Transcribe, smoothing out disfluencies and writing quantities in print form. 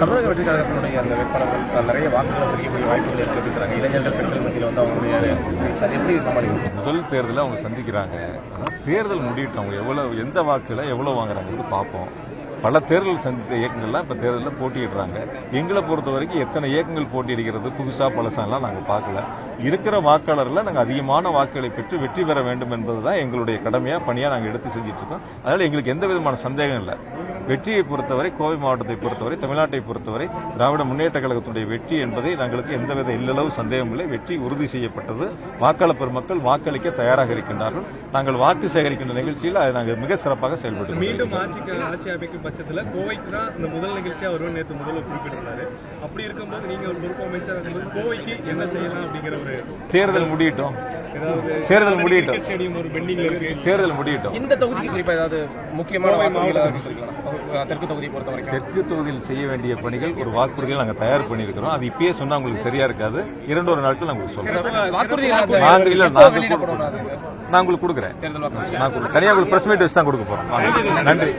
தமிழக வெற்றி கழகத்தினுடைய அந்த வேட்பாளர்கள் நிறைய வாக்குகளை பிரிக்கக்கூடிய வாய்ப்புகள் இருக்கு அப்படின்றாங்க. இளைஞர்கள் பெண்கள் மத்தியில் வந்து அவங்களுடைய எப்படி சமாளிக்கும்? முதல் தேர்தலை அவங்க சந்திக்கிறாங்க. தேர்தல் முடிவிட்டு அவங்க எந்த வாக்குல எவ்வளவு வாங்குறாங்கிறது பார்ப்போம். பல தேர்தல் சந்தித்த இயக்கங்கள்லாம் இப்போ தேர்தலில் போட்டியிடுறாங்க. எங்களை பொறுத்த வரைக்கும் எத்தனை இயக்கங்கள் போட்டியிடுகிறது புதுசாக பழசாலாம் நாங்கள் பார்க்கல. இருக்கிற வாக்காளர்களில் நாங்கள் அதிகமான வாக்குகளை பெற்று வெற்றி பெற வேண்டும் என்பது தான் எங்களுடைய கடமையாக பணியாக நாங்கள் எடுத்து செஞ்சுட்டு இருக்கோம். அதனால் எங்களுக்கு எந்த விதமான சந்தேகம் இல்லை. வெற்றியை பொறுத்தவரை, கோவை மாவட்டத்தை பொறுத்தவரை, தமிழ்நாட்டை பொறுத்தவரை திராவிட முன்னேற்ற கழகத்துடைய வெற்றி என்பதை நாங்களுக்கு எந்தவித இல்லளவு சந்தேகம் இல்லை. வெற்றி உறுதி செய்யப்பட்டது. வாக்காளர் பெருமக்கள் வாக்களிக்க தயாராக இருக்கின்றார்கள். நாங்கள் வாக்கு சேகரிக்கின்ற நிகழ்ச்சியில் அதை நாங்கள் மிக சிறப்பாக செயல்பட்டு மீண்டும் ஆட்சி அமைக்கும் பட்சத்தில் கோவைக்கு தான் இந்த முதல் நிகழ்ச்சியாக வருவோம் நேற்று முதல்வர் குறிப்பிட்டிருந்தாரு. அப்படி இருக்கும்போது நீங்க ஒரு பொறுப்பு அமைச்சராக இருக்கும்போது கோவைக்கு என்ன செய்யலாம் அப்படிங்கிற ஒரு தேர்தல் முடியட்டும். தேர்தல் முடியட்டும். ஸ்டேடியம் ஒரு பெண்டிங்ல இருக்கு. தேர்தல் முடியட்டும். இந்த தொகுதிக்கு குறிப்பா ஏதாவது முக்கியமான தெற்கு தொகுதியை பொறுத்த வரைக்கும் தெற்கு தொகுதியில் செய்ய வேண்டிய பணிகள் ஒரு வாக்குறுதியில் நாங்கள் தயார் பண்ணியிருக்கிறோம். அது இப்பயே சொன்னா உங்களுக்கு சரியா இருக்காது. 2 நாட்கள் நான் உங்களுக்கு சொல்றேன். நான் உங்களுக்கு கொடுக்குறேன். தனியாக உங்களுக்கு பிரஸ் மீட் வச்சு தான் கொடுக்க போறோம். நன்றி.